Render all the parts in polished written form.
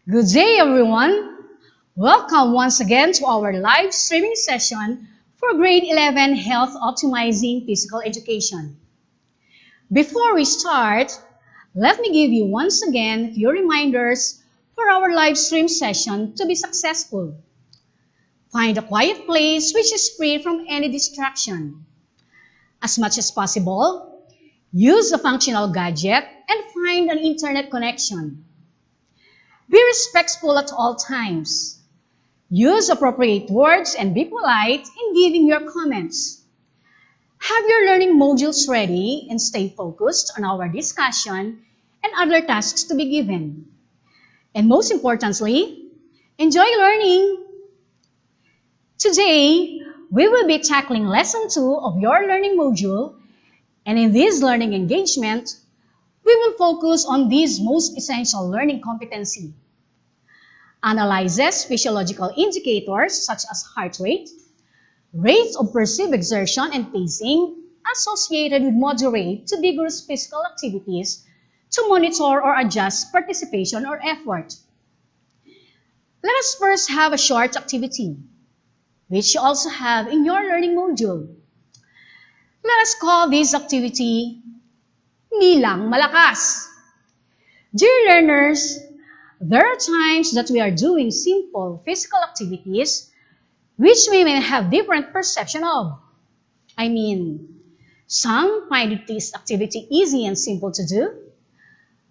Good day, everyone. Welcome once again to our live streaming session for Grade 11 Health Optimizing Physical Education. Before we start, let me give you once again a few reminders for our live stream session to be successful. Find a quiet place which is free from any distraction. As much as possible, use a functional gadget and find an internet connection. Be respectful at all times. Use appropriate words and be polite in giving your comments. Have your learning modules ready and stay focused on our discussion and other tasks to be given. And most importantly, enjoy learning. Today, we will be tackling Lesson 2 of your learning module, and in this learning engagement, we will focus on this most essential learning competency. Analyzes physiological indicators such as heart rate, rates of perceived exertion and pacing associated with moderate to vigorous physical activities to monitor or adjust participation or effort. Let us first have a short activity, which you also have in your learning module. Let us call this activity Nilang Malakas. Dear learners, there are times that we are doing simple physical activities which we may have different perception of. Some find this activity easy and simple to do,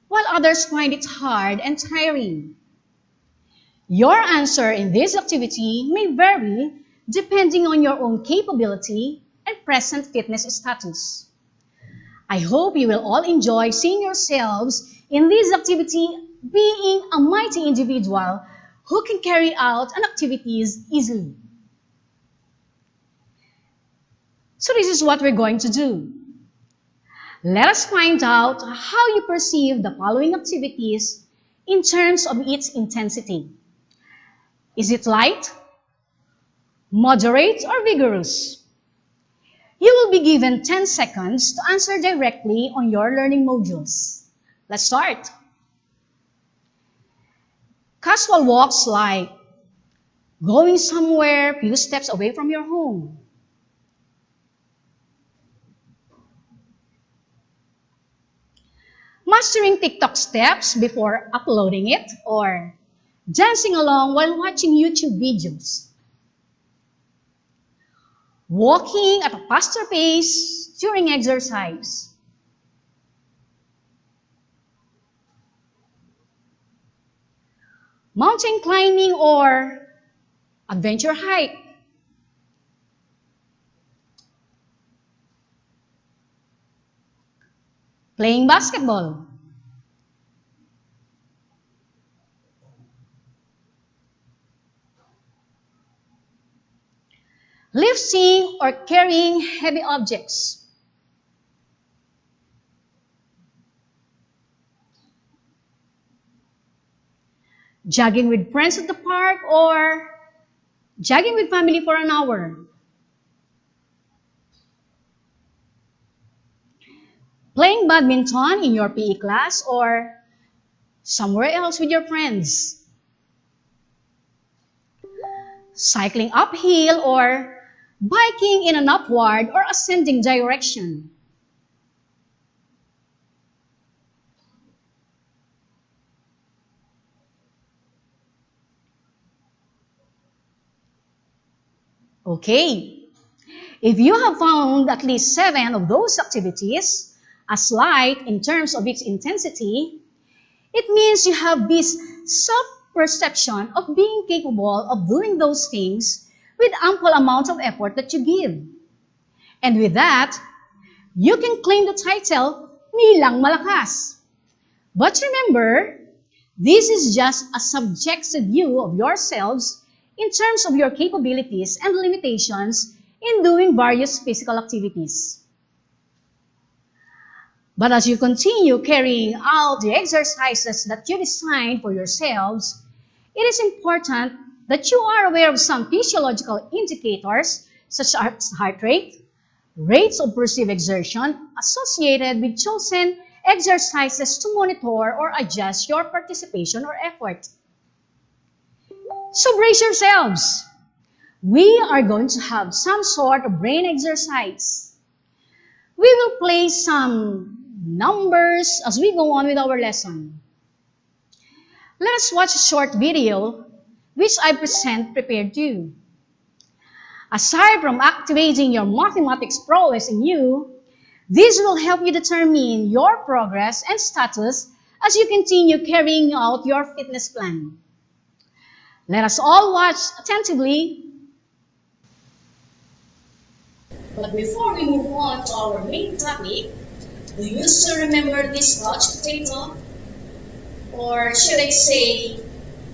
while others find it hard and tiring. Your answer in this activity may vary depending on your own capability and present fitness status. I hope you will all enjoy seeing yourselves in this activity being a mighty individual who can carry out an activities easily. So this is what we're going to do. Let us find out how you perceive the following activities in terms of its intensity. Is it light, moderate, or vigorous? You will be given 10 seconds to answer directly on your learning modules. Let's start. Casual walks like going somewhere a few steps away from your home. Mastering TikTok steps before uploading it, or dancing along while watching YouTube videos. Walking at a faster pace during exercise. Mountain climbing or adventure hike. Playing basketball. Lifting or carrying heavy objects. Jogging with friends at the park or jogging with family for an hour. Playing badminton in your PE class or somewhere else with your friends. Cycling uphill or biking in an upward or ascending direction. Okay, if you have found at least 7 of those activities as light in terms of its intensity, it means you have this self-perception of being capable of doing those things with ample amount of effort that you give. And with that, you can claim the title, Nilang Malakas. But remember, this is just a subjective view of yourselves in terms of your capabilities and limitations in doing various physical activities. But as you continue carrying out the exercises that you designed for yourselves, it is important that you are aware of some physiological indicators such as heart rate, rates of perceived exertion associated with chosen exercises to monitor or adjust your participation or effort. So brace yourselves. We are going to have some sort of brain exercise. We will play some numbers as we go on with our lesson. Let us watch a short video which I prepared to you. Aside from activating your mathematics prowess in you, this will help you determine your progress and status as you continue carrying out your fitness plan. Let us all watch attentively. But before we move on to our main topic, do you still remember this couch potato? Or should I say,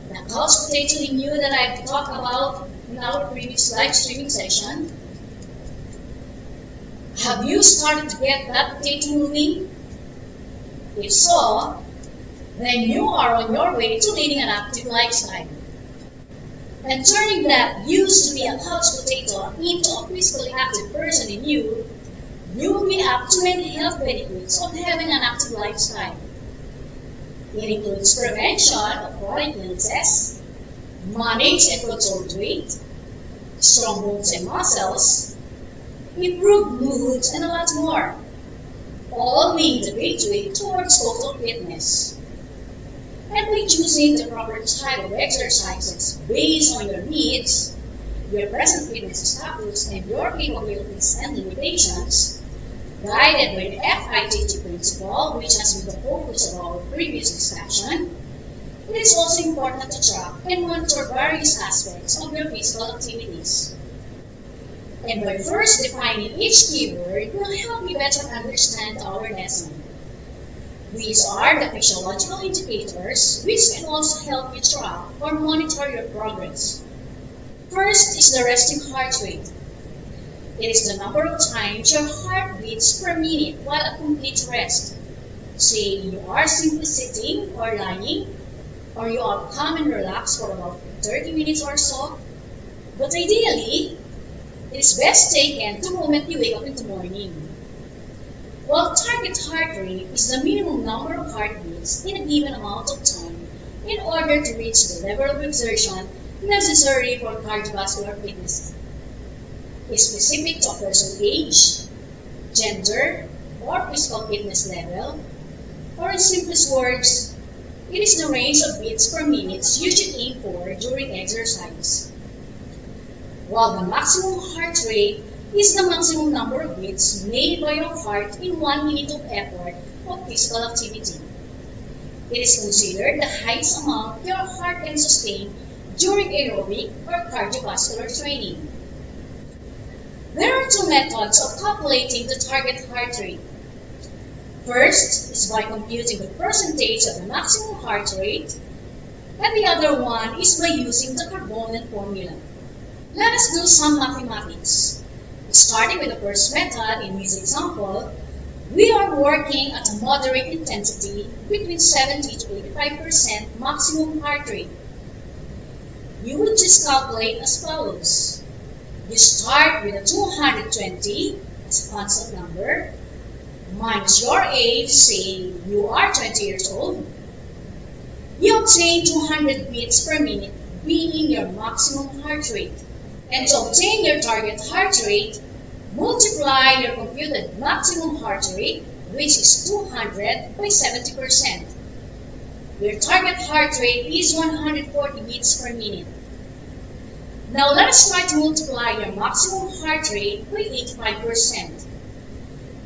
the couch potato in you that I've talked about in our previous live streaming session? Have you started to get that potato moving? If so, then you are on your way to leading an active lifestyle. And turning that used to be a couch potato into a physically active person in you, you will be up to many health benefits of having an active lifestyle. It includes prevention of chronic illnesses, manage and control weight, strong bones and muscles, improved moods, and a lot more, all being the gateway towards total fitness. And by choosing the proper type of exercises based on your needs, your present fitness status, and your capabilities and limitations, guided by the FITT principle, which has been the focus of our previous discussion, it is also important to track and monitor various aspects of your physical activities. And by first defining each keyword will help you better understand our lesson. These are the physiological indicators which can also help you track or monitor your progress. First is the resting heart rate. It is the number of times your heart beats per minute while at complete rest. Say you are simply sitting or lying, or you have come and relaxed for about 30 minutes or so. But ideally, it is best taken the moment you wake up in the morning. While target heart rate is the minimum number of heartbeats in a given amount of time in order to reach the level of exertion necessary for cardiovascular fitness. Is specific to a person's age, gender, or physical fitness level, or in simplest words, it is the range of beats per minute you should aim for during exercise. While the maximum heart rate is the maximum number of beats made by your heart in 1 minute of effort of physical activity. It is considered the highest amount your heart can sustain during aerobic or cardiovascular training. There are two methods of calculating the target heart rate. First is by computing the percentage of the maximum heart rate, and the other one is by using the Carbonian formula. Let us do some mathematics. Starting with the first method, in this example, we are working at a moderate intensity between 70 to 85% maximum heart rate. You would just calculate as follows. You start with a 220 as a constant number, minus your age, say you are 20 years old. You obtain 200 beats per minute being your maximum heart rate. And to obtain your target heart rate, multiply your computed maximum heart rate, which is 200 by 70%. Your target heart rate is 140 beats per minute. Now let us try to multiply your maximum heart rate by 85%.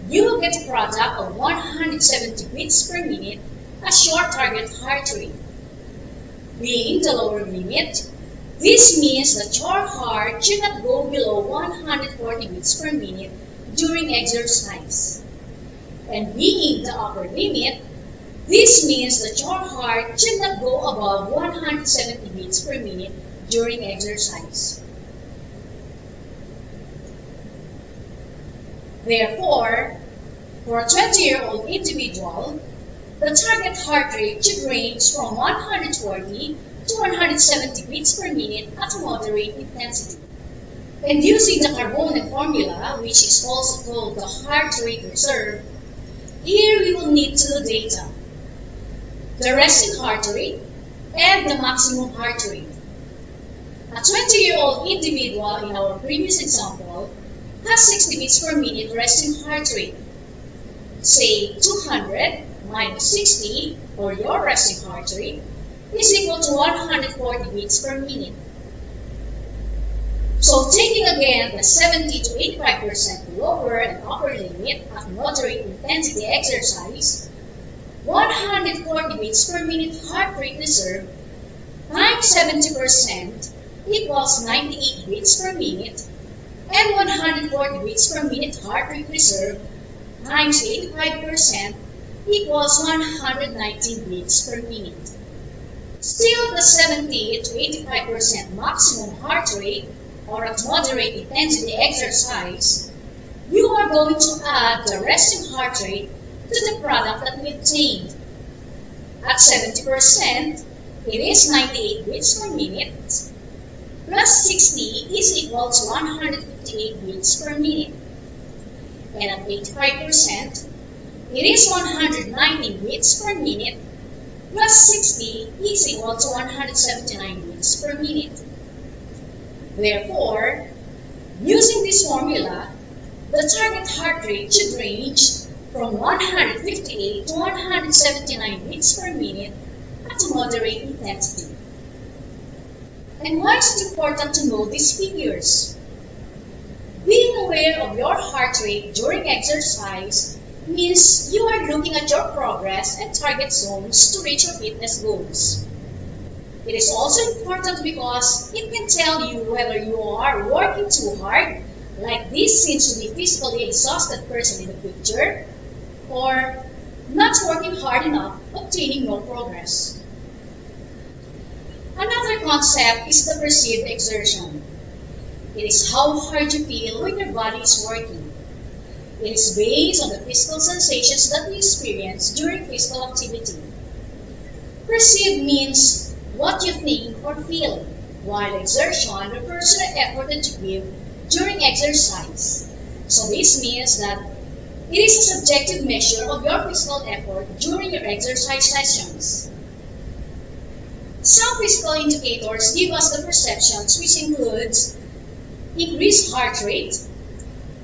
You will get a product of 170 beats per minute as your target heart rate. Being the lower limit, this means that your heart should not go below 140 beats per minute during exercise. And being the upper limit, this means that your heart should not go above 170 beats per minute during exercise. Therefore, for a 20-year-old individual, the target heart rate should range from 140 to 170 beats per minute at a moderate intensity. And using the Carbonian formula, which is also called the heart rate reserve, here we will need two data: the resting heart rate and the maximum heart rate. A 20-year-old individual in our previous example has 60 beats per minute resting heart rate. Say 200 minus 60, or your resting heart rate, is equal to 140 beats per minute. So taking again the 70 to 85% lower and upper limit of moderate intensity exercise, 140 beats per minute heart rate reserve times 70% equals 98 beats per minute, and 140 beats per minute heart rate reserve times 85% equals 119 beats per minute. Still, the 70 to 85% maximum heart rate, or at moderate intensity exercise, you are going to add the resting heart rate to the product that we obtained. At 70%, it is 98 beats per minute, plus 60 is equal to 158 beats per minute. And at 85%, it is 119 beats per minute, plus 60 is equal to 179 beats per minute. Therefore, using this formula, the target heart rate should range from 158 to 179 beats per minute at a moderate intensity. And why is it important to know these figures? Being aware of your heart rate during exercise means you are looking at your progress and target zones to reach your fitness goals. It is also important because it can tell you whether you are working too hard, like this seems to be physically exhausted person in the picture, or not working hard enough, obtaining no progress. Another concept is the perceived exertion. It is how hard you feel when your body is working. It is based on the physical sensations that we experience during physical activity. Perceived means what you think or feel, while exertion refers to the effort that you give during exercise. So this means that it is a subjective measure of your physical effort during your exercise sessions. Some physical indicators give us the perceptions, which includes increased heart rate,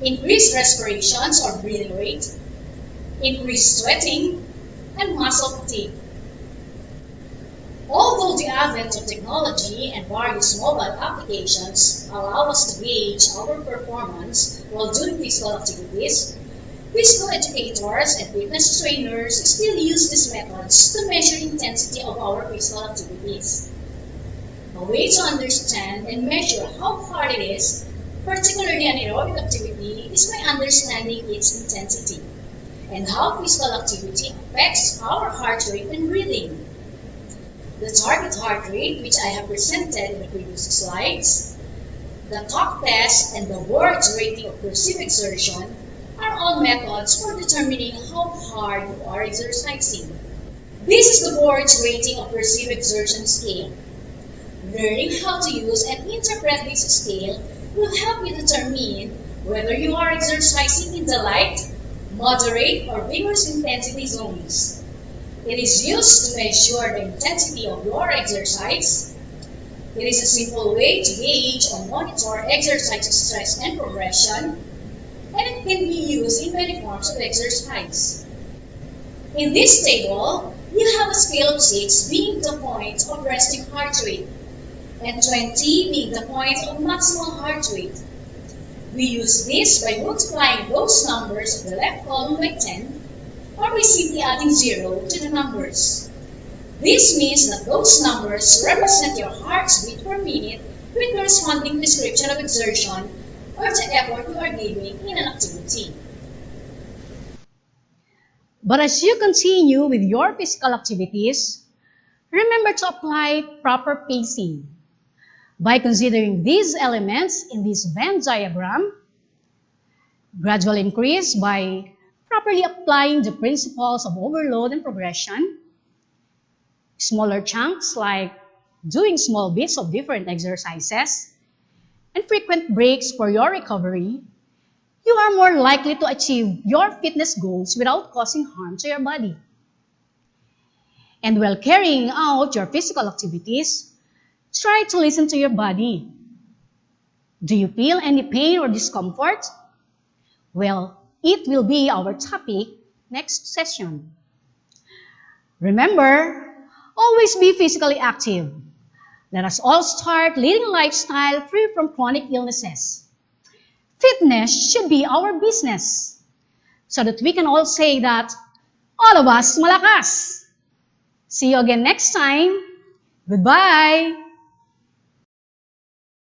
increased respirations or breathing rate, increased sweating, and muscle fatigue. Although the advent of technology and various mobile applications allow us to gauge our performance while doing physical activities, physical educators and fitness trainers still use these methods to measure intensity of our physical activities. A way to understand and measure how hard it is, particularly an aerobic activity, is by understanding its intensity and how physical activity affects our heart rate and breathing. The target heart rate, which I have presented in the previous slides, the talk test, and the words rating of perceived exertion are all methods for determining how hard you are exercising. This is the board's rating of perceived exertion scale. Learning how to use and interpret this scale will help you determine whether you are exercising in the light, moderate, or vigorous intensity zones. It is used to measure the intensity of your exercise. It is a simple way to gauge or monitor exercise stress and progression, and it can be used in many forms of exercise. In this table, you have a scale of 6 being the point of resting heart rate, and 20 being the point of maximal heart rate. We use this by multiplying those numbers of the left column by 10, or by simply adding 0 to the numbers. This means that those numbers represent your heart's beat per minute with corresponding description of exertion or the effort you are giving in an activity. But as you continue with your physical activities, remember to apply proper pacing. By considering these elements in this Venn diagram, gradual increase by properly applying the principles of overload and progression, smaller chunks like doing small bits of different exercises, and frequent breaks for your recovery, you are more likely to achieve your fitness goals without causing harm to your body. And while carrying out your physical activities, Try to listen to your body. Do you feel any pain or discomfort? Well, it will be our topic next session. Remember, always be physically active. Let us all start leading a lifestyle free from chronic illnesses. Fitness should be our business so that we can all say that all of us malakas. See you again next time. Goodbye.